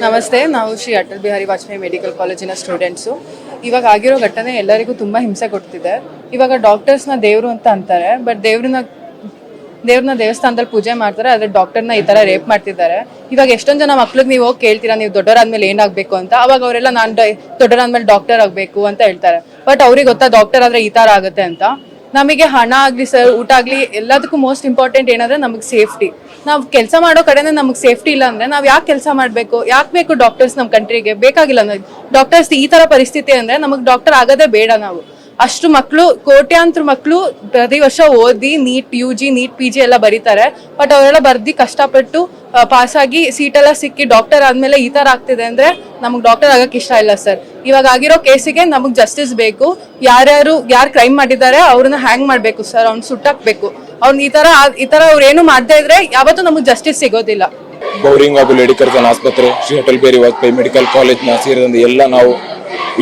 ನಮಸ್ತೆ, ನಾವು ಶ್ರೀ ಅಟಲ್ ಬಿಹಾರಿ ವಾಜಪೇಯಿ ಮೆಡಿಕಲ್ ಕಾಲೇಜಿನ ಸ್ಟೂಡೆಂಟ್ಸು. ಇವಾಗ ಆಗಿರೋ ಘಟನೆ ಎಲ್ಲರಿಗೂ ತುಂಬ ಹಿಂಸೆ ಕೊಡ್ತಿದೆ. ಇವಾಗ ಡಾಕ್ಟರ್ಸ್ನ ದೇವರು ಅಂತ ಅಂತಾರೆ, ಬಟ್ ದೇವ್ರನ್ನ ದೇವಸ್ಥಾನದಲ್ಲಿ ಪೂಜೆ ಮಾಡ್ತಾರೆ, ಆದರೆ ಡಾಕ್ಟರ್ನ ಈ ಥರ ರೇಪ್ ಮಾಡ್ತಿದ್ದಾರೆ. ಇವಾಗ ಎಷ್ಟೊಂದು ಜನ ಮಕ್ಳಿಗೆ ನೀವು ಹೋಗಿ ಕೇಳ್ತೀರಾ, ನೀವು ದೊಡ್ಡವರಾದ್ಮೇಲೆ ಏನಾಗಬೇಕು ಅಂತ. ಅವಾಗ ಅವರೆಲ್ಲ ನಾನು ದೊಡ್ಡವರಾದ್ಮೇಲೆ ಡಾಕ್ಟರ್ ಆಗಬೇಕು ಅಂತ ಹೇಳ್ತಾರೆ. ಬಟ್ ಅವ್ರಿಗೆ ಗೊತ್ತಾ ಡಾಕ್ಟರ್ ಆದರೆ ಈ ಥರ ಆಗುತ್ತೆ ಅಂತ. ನಮಗೆ ಹಣ ಆಗಲಿ ಸರ್, ಊಟ ಆಗಲಿ, ಎಲ್ಲದಕ್ಕೂ ಮೋಸ್ಟ್ ಇಂಪಾರ್ಟೆಂಟ್ ಏನಂದರೆ ನಮಗೆ ಸೇಫ್ಟಿ. ನಾವು ಕೆಲಸ ಮಾಡೋ ಕಡೆನೇ ನಮಗೆ ಸೇಫ್ಟಿ ಇಲ್ಲ ಅಂದರೆ ನಾವು ಯಾಕೆ ಕೆಲಸ ಮಾಡಬೇಕು? ಯಾಕೆ ಬೇಕು ಡಾಕ್ಟರ್ಸ್? ನಮ್ಮ ಕಂಟ್ರಿಗೆ ಬೇಕಾಗಿಲ್ಲ. ಡಾಕ್ಟರ್ಸ್ ಈ ಥರ ಪರಿಸ್ಥಿತಿ ಅಂದರೆ ನಮಗೆ ಡಾಕ್ಟರ್ ಆಗೋದೇ ಬೇಡ. ನಾವು ಅಷ್ಟು ಮಕ್ಕಳು, ಕೋಟ್ಯಾಂತರ ಮಕ್ಕಳು ಪ್ರತಿ ವರ್ಷ ಓದಿ ನೀಟ್ UG, ನೀಟ್ PG ಎಲ್ಲ ಬರೀತಾರೆ. ಬಟ್ ಅವರೆಲ್ಲ ಬರ್ದು ಕಷ್ಟಪಟ್ಟು ಪಾಸಾಗಿ ಸೀಟೆಲ್ಲ ಸಿಕ್ಕಿ ಡಾಕ್ಟರ್ ಆದಮೇಲೆ ಈ ಥರ ಆಗ್ತಿದೆ ಅಂದರೆ ನಮಗೆ ಡಾಕ್ಟರ್ ಆಗೋಕ್ಕೆ ಇಷ್ಟ ಇಲ್ಲ ಸರ್. ಇವಾಗ ಆಗಿರೋ ಕೇಸಿಗೆ ನಮಗೆ ಜಸ್ಟಿಸ್ ಬೇಕು. ಯಾರು ಕ್ರೈಮ್ ಮಾಡಿದ್ದಾರೆ ಅವ್ರನ್ನ ಹ್ಯಾಂಗ್ ಮಾಡಬೇಕು ಸರ್, ಅವ್ನು ಸುಟ್ಟಾಕ್ಬೇಕು. ಅವ್ನು ಈ ಥರ ಅವ್ರು ಏನು ಮಾಡದೇ ಇದ್ರೆ ಯಾವತ್ತೂ ನಮಗೆ ಜಸ್ಟಿಸ್ ಸಿಗೋದಿಲ್ಲ. ಬೌರಿಂಗ್ ಹಾಗೂ ಲೇಡಿಕರ್ಜನ್ ಆಸ್ಪತ್ರೆ, ಶ್ರೀ ಅಟಲ್ ಬಿಹಾರಿ ವಾಜಪೇಯಿ ಮೆಡಿಕಲ್ ಕಾಲೇಜ್ನ ಸೇರಿದಂತೆ ಎಲ್ಲ ನಾವು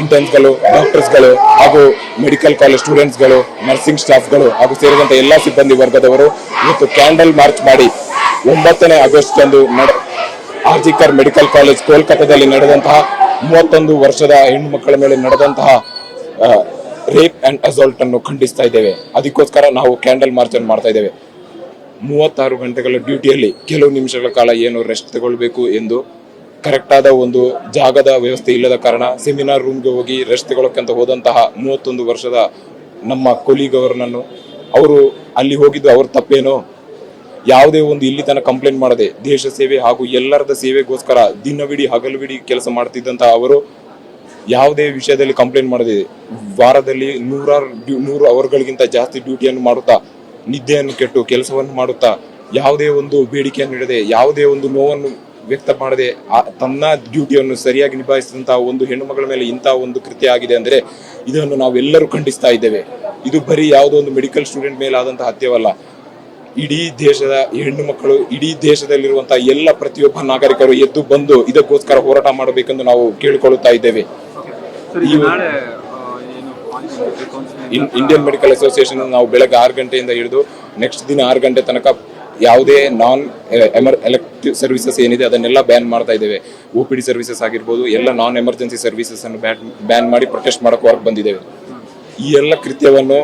ಇಂಟರ್ನ್ಸ್ಗಳು, ಡಾಕ್ಟರ್ಸ್ಗಳು ಹಾಗೂ ಮೆಡಿಕಲ್ ಕಾಲೇಜ್ ಸ್ಟೂಡೆಂಟ್ಸ್ಗಳು, ನರ್ಸಿಂಗ್ ಸ್ಟಾಫ್ಗಳು ಹಾಗೂ ಸೇರಿದಂತೆ ಎಲ್ಲ ಸಿಬ್ಬಂದಿ ವರ್ಗದವರು ಇವತ್ತು ಕ್ಯಾಂಡಲ್ ಮಾರ್ಚ್ ಮಾಡಿ 9ನೇ ಆಗಸ್ಟ್ ಅಂದು ಆರ್ಜಿಕರ್ ಮೆಡಿಕಲ್ ಕಾಲೇಜ್ ಕೋಲ್ಕತ್ತಾದಲ್ಲಿ ನಡೆದಂತಹ 31 ವರ್ಷದ ಹೆಣ್ಣು ಮಕ್ಕಳ ಮೇಲೆ ನಡೆದಂತಹ ರೇಪ್ ಅಂಡ್ ಅಸಾಲ್ಟ್ ಅನ್ನು ಖಂಡಿಸ್ತಾ ಇದ್ದೇವೆ. ಅದಕ್ಕೋಸ್ಕರ ನಾವು ಕ್ಯಾಂಡಲ್ ಮಾರ್ಚ್ ಅನ್ನು ಮಾಡ್ತಾ ಇದ್ದೇವೆ. 36 ಗಂಟೆಗಳ ಡ್ಯೂಟಿಯಲ್ಲಿ ಕೆಲವು ನಿಮಿಷಗಳ ಕಾಲ ಏನು ರೆಸ್ಟ್ ತಗೊಳ್ಬೇಕು ಎಂದು ಕರೆಕ್ಟ್ ಆದ ಒಂದು ಜಾಗದ ವ್ಯವಸ್ಥೆ ಇಲ್ಲದ ಕಾರಣ ಸೆಮಿನಾರ್ ರೂಮ್ಗೆ ಹೋಗಿ ರೆಸ್ಟ್ ತಗೊಳ್ಳೋಕ್ಕಂತ ಹೋದಂತಹ 31 ವರ್ಷದ ನಮ್ಮ ಕೊಲೀಗ್ ಅವರನ್ನು, ಅವರು ಅಲ್ಲಿ ಹೋಗಿದ್ದು ಅವ್ರ ತಪ್ಪೇನೋ? ಯಾವುದೇ ಒಂದು ಇಲ್ಲಿ ತನಕ ಕಂಪ್ಲೇಂಟ್ ಮಾಡದೆ ದೇಶ ಸೇವೆ ಹಾಗೂ ಎಲ್ಲರದ ಸೇವೆಗೋಸ್ಕರ ದಿನವಿಡೀ ಹಗಲುವಿಡೀ ಕೆಲಸ ಮಾಡ್ತಿದ್ದಂತಹ ಅವರು ಯಾವುದೇ ವಿಷಯದಲ್ಲಿ ಕಂಪ್ಲೇಂಟ್ ಮಾಡದೆ ವಾರದಲ್ಲಿ 100 ಅವರ್ಗಳಿಗಿಂತ ಜಾಸ್ತಿ ಡ್ಯೂಟಿಯನ್ನು ಮಾಡುತ್ತಾ, ನಿದ್ದೆಯನ್ನು ಕೆಟ್ಟು ಕೆಲಸವನ್ನು ಮಾಡುತ್ತಾ, ಯಾವುದೇ ಒಂದು ಬೇಡಿಕೆಯನ್ನು ನೀಡದೆ, ಯಾವುದೇ ಒಂದು ನೋವನ್ನು ವ್ಯಕ್ತ ಮಾಡದೆ ತನ್ನ ಡ್ಯೂಟಿಯನ್ನು ಸರಿಯಾಗಿ ನಿಭಾಯಿಸಿದಂತಹ ಒಂದು ಹೆಣ್ಣು ಮಗಳ ಮೇಲೆ ಇಂತಹ ಒಂದು ಕೃತ್ಯ ಆಗಿದೆ ಅಂದರೆ ಇದನ್ನು ನಾವೆಲ್ಲರೂ ಖಂಡಿಸ್ತಾ ಇದ್ದೇವೆ. ಇದು ಬರೀ ಯಾವುದೋ ಒಂದು ಮೆಡಿಕಲ್ ಸ್ಟೂಡೆಂಟ್ ಮೇಲೆ ಆದಂತಹ ಹತ್ಯವಲ್ಲ. ಇಡೀ ದೇಶದ ಹೆಣ್ಣು ಮಕ್ಕಳು, ಇಡೀ ದೇಶದಲ್ಲಿರುವಂತಹ ಎಲ್ಲ ಪ್ರತಿಯೊಬ್ಬ ನಾಗರಿಕರು ಎದ್ದು ಬಂದು ಇದಕ್ಕೋಸ್ಕರ ಹೋರಾಟ ಮಾಡಬೇಕೆಂದು ನಾವು ಕೇಳಿಕೊಳ್ಳುತ್ತಾ ಇದ್ದೇವೆ. ಇಂಡಿಯನ್ ಮೆಡಿಕಲ್ ಅಸೋಸಿಯೇಷನ್ ನಾವು ಬೆಳಗ್ಗೆ 6 ಗಂಟೆಯಿಂದ ಹಿಡಿದು ನೆಕ್ಸ್ಟ್ ದಿನ 6 ಗಂಟೆ ತನಕ ಯಾವುದೇ ನಾನ್ ಎಲೆಕ್ಟಿವ್ ಸರ್ವಿಸಸ್ ಏನಿದೆ ಅದನ್ನೆಲ್ಲ ಬ್ಯಾನ್ ಮಾಡ್ತಾ ಇದ್ದೇವೆ. OPD ಸರ್ವಿಸಸ್ ಆಗಿರ್ಬೋದು, ಎಲ್ಲ ನಾನ್ ಎಮರ್ಜೆನ್ಸಿ ಸರ್ವಿಸಸ್ ಅನ್ನು ಬ್ಯಾನ್ ಮಾಡಿ ಪ್ರೊಟೆಸ್ಟ್ ಮಾಡಕ್ಕೆ ಹೊರಗೆ ಬಂದಿದ್ದೇವೆ. ಈ ಎಲ್ಲ ಕೃತ್ಯವನ್ನು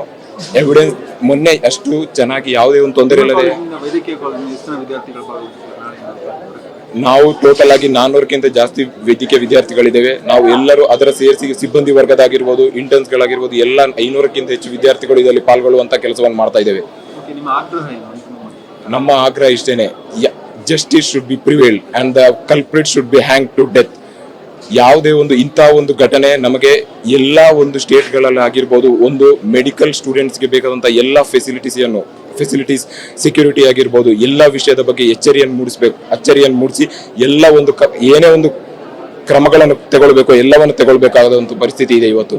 ಎವಿಡೆನ್ಸ್ ಮೊನ್ನೆ ಅಷ್ಟು ಚೆನ್ನಾಗಿ ಯಾವುದೇ ಒಂದು ತೊಂದರೆ ಇಲ್ಲದೆ ನಾವು ಟೋಟಲ್ ಆಗಿ 400ಕ್ಕಿಂತ ಜಾಸ್ತಿ ವೈದ್ಯಕೀಯ ವಿದ್ಯಾರ್ಥಿಗಳಿದ್ದೇವೆ. ನಾವು ಎಲ್ಲರೂ ಅದರ ಸೇರಿಸಿ ಸಿಬ್ಬಂದಿ ವರ್ಗದಾಗಿರ್ಬೋದು, ಇಂಟರ್ನ್ಸ್ಗಳಾಗಿರ್ಬೋದು, ಎಲ್ಲ 500ಕ್ಕಿಂತ ಹೆಚ್ಚು ವಿದ್ಯಾರ್ಥಿಗಳು ಇದರಲ್ಲಿ ಪಾಲ್ಗೊಳ್ಳುವಂತ ಕೆಲಸವನ್ನು ಮಾಡ್ತಾ ಇದ್ದೇವೆ. ನಮ್ಮ ಆಗ್ರಹ ಇಷ್ಟೇನೆ, justice should be prevailed and the culprit should be hang to death. ಯಾವುದೇ ಒಂದು ಇಂತಹ ಒಂದು ಘಟನೆ ನಮಗೆ ಎಲ್ಲ ಒಂದು ಸ್ಟೇಟ್ಗಳಲ್ಲಿ ಆಗಿರ್ಬೋದು, ಒಂದು ಮೆಡಿಕಲ್ ಸ್ಟೂಡೆಂಟ್ಸ್ಗೆ ಬೇಕಾದಂಥ ಎಲ್ಲ ಫೆಸಿಲಿಟೀಸ್ ಸೆಕ್ಯೂರಿಟಿ ಆಗಿರ್ಬೋದು, ಎಲ್ಲ ವಿಷಯದ ಬಗ್ಗೆ ಅಚ್ಚರಿಯನ್ನು ಮೂಡಿಸಿ ಎಲ್ಲ ಒಂದು ಏನೇ ಒಂದು ಕ್ರಮಗಳನ್ನು ತಗೊಳ್ಬೇಕು, ಎಲ್ಲವನ್ನು ತಗೊಳ್ಬೇಕಾದ ಒಂದು ಪರಿಸ್ಥಿತಿ ಇದೆ ಇವತ್ತು.